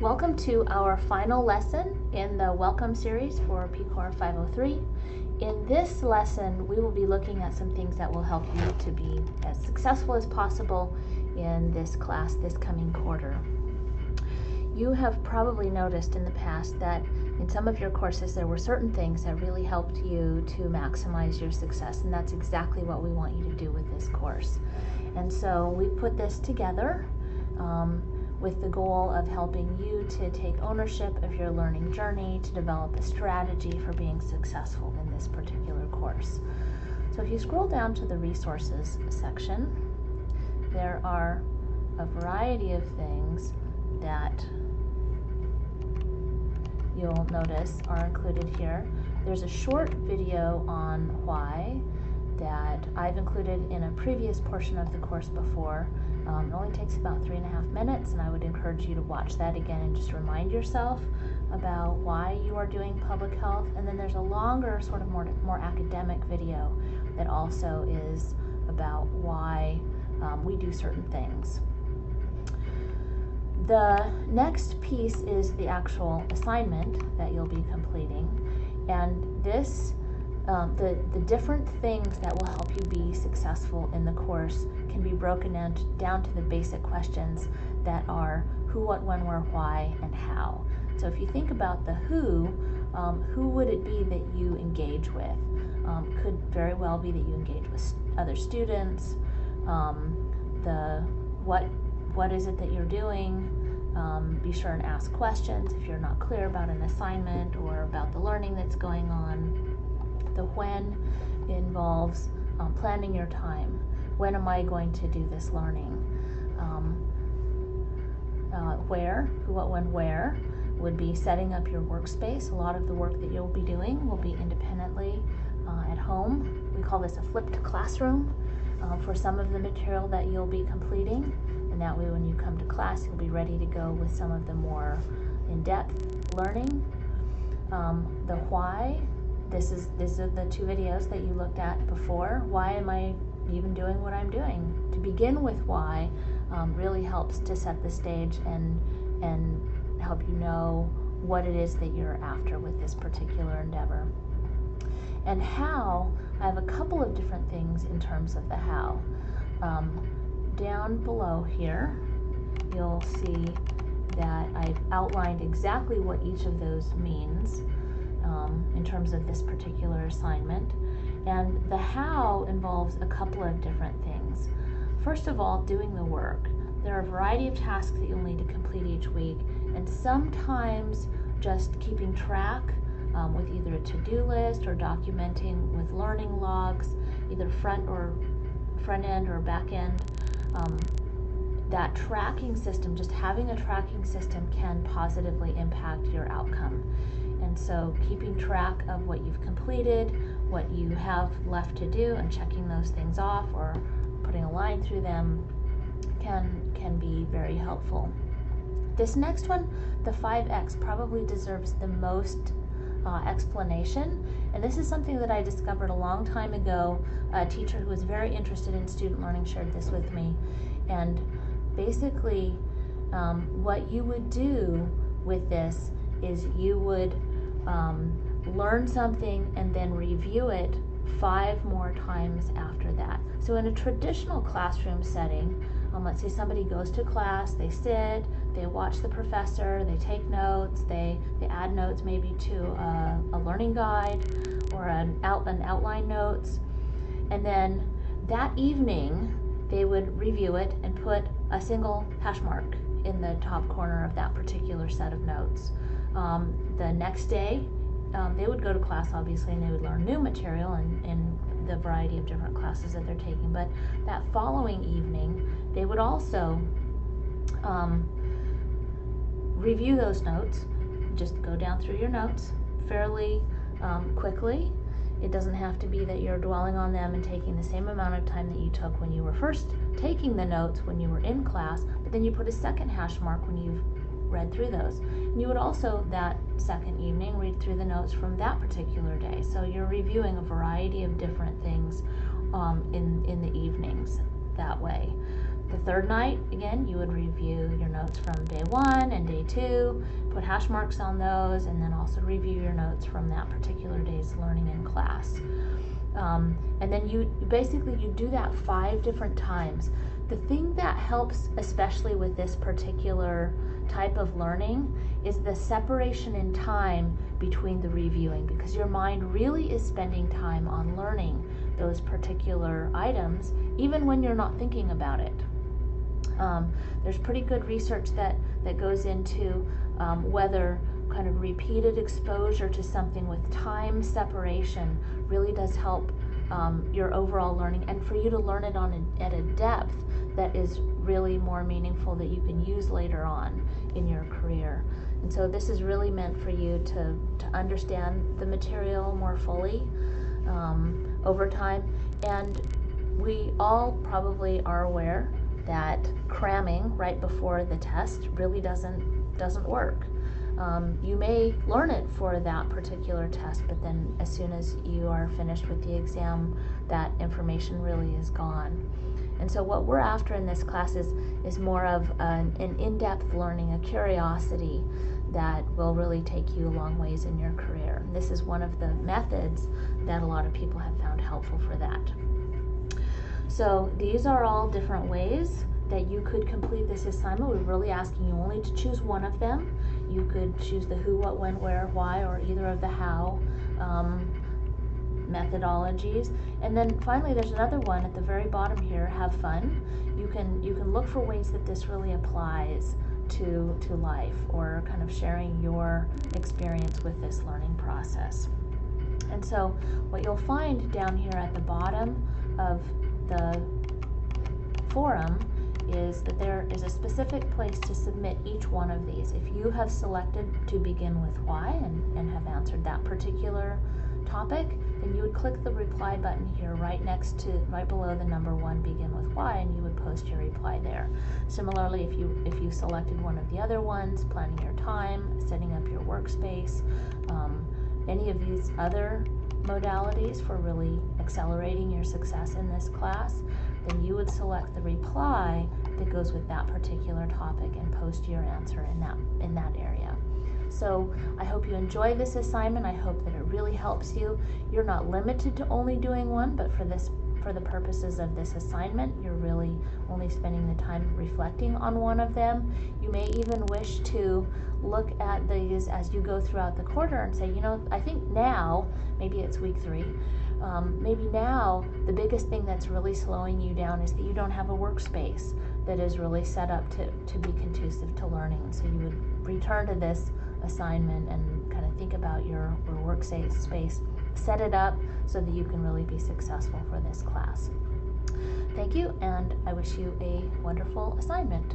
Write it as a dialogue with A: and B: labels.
A: Welcome to our final lesson in the Welcome series for P-Core 503. In this lesson, we will be looking at some things that will help you to be as successful as possible in this class this coming quarter. You have probably noticed in the past that in some of your courses there were certain things that really helped you to maximize your success, and that's exactly what we want you to do with this course. And so we put this together with the goal of helping you to take ownership of your learning journey, to develop a strategy for being successful in this particular course. So if you scroll down to the resources section, there are a variety of things that you'll notice are included here. There's a short video on why that I've included in a previous portion of the course before. It only takes about 3.5 minutes, and I would encourage you to watch that again and just remind yourself about why you are doing public health. And then there's a longer, sort of more academic video that also is about why we do certain things. The next piece is the actual assignment that you'll be completing, and this the different things that will help you be successful in the course can be broken down to the basic questions that are who, what, when, where, why, and how. So if you think about the who would it be that you engage with? Could very well be that you engage with other students. The what is it that you're doing? Be sure and ask questions if you're not clear about an assignment or about the learning that's going on. The when involves planning your time. When am I going to do this learning? Where, who, what, when, where would be setting up your workspace. A lot of the work that you'll be doing will be independently at home. We call this a flipped classroom for some of the material that you'll be completing. And that way when you come to class, you'll be ready to go with some of the more in-depth learning. The why. These are the two videos that you looked at before. Why am I even doing what I'm doing? To begin with why really helps to set the stage and help you know what it is that you're after with this particular endeavor. And how, I have a couple of different things in terms of the how. Down below here, you'll see that I've outlined exactly what each of those means in terms of this particular assignment. And the how involves a couple of different things. First of all, doing the work. There are a variety of tasks that you'll need to complete each week, and sometimes just keeping track with either a to-do list or documenting with learning logs, either front end or back end. That tracking system, just having a tracking system, can positively impact your outcome. And so keeping track of what you've completed, what you have left to do, and checking those things off or putting a line through them can be very helpful. This next one, the 5X, probably deserves the most explanation. And this is something that I discovered a long time ago. A teacher who was very interested in student learning shared this with me. And basically, what you would do with this is you would learn something and then review it 5 more times after that. So in a traditional classroom setting, let's say somebody goes to class, they sit, they watch the professor, they take notes, they add notes maybe to a learning guide or an outline notes, and then that evening they would review it and put a single hash mark in the top corner of that particular set of notes. The next day, they would go to class, obviously, and they would learn new material in the variety of different classes that they're taking. But that following evening, they would also review those notes. Just go down through your notes fairly quickly. It doesn't have to be that you're dwelling on them and taking the same amount of time that you took when you were first taking the notes when you were in class, but then you put a second hash mark when you've read through those. And you would also, that second evening, read through the notes from that particular day. So you're reviewing a variety of different things in the evenings that way. The third night, again, you would review your notes from day 1 and day 2, put hash marks on those, and then also review your notes from that particular day's learning in class. And then you do that 5 different times. The thing that helps, especially with this particular type of learning, is the separation in time between the reviewing, because your mind really is spending time on learning those particular items, even when you're not thinking about it. There's pretty good research that goes into whether kind of repeated exposure to something with time separation really does help your overall learning, and for you to learn it at a depth that is really more meaningful, that you can use later on in your career. And so this is really meant for you to understand the material more fully over time. And we all probably are aware that cramming right before the test really doesn't work. You may learn it for that particular test, but then as soon as you are finished with the exam, that information really is gone. And so what we're after in this class is more of an in-depth learning, a curiosity that will really take you a long ways in your career. And this is one of the methods that a lot of people have found helpful for that. So these are all different ways that you could complete this assignment. We're really asking you only to choose one of them. You could choose the who, what, when, where, why, or either of the how methodologies. And then finally, there's another one at the very bottom here, have fun. You can look for ways that this really applies to life, or kind of sharing your experience with this learning process. And so what you'll find down here at the bottom of the forum is that there is a specific place to submit each one of these. If you have selected to begin with why and have answered that particular topic, then you would click the reply button here right below the number 1, begin with why, and you would post your reply there. Similarly, if you selected one of the other ones, planning your time, setting up your workspace, any of these other modalities for really accelerating your success in this class, then you would select the reply that goes with that particular topic and post your answer in that area. So I hope you enjoy this assignment. I hope that it really helps you. You're not limited to only doing one, but for the purposes of this assignment, you're really only spending the time reflecting on one of them. You may even wish to look at these as you go throughout the quarter and say, I think now, maybe it's week 3, maybe now the biggest thing that's really slowing you down is that you don't have a workspace that is really set up to be conducive to learning. So you would return to this assignment and kind of think about your workspace, set it up so that you can really be successful for this class. Thank you, and I wish you a wonderful assignment.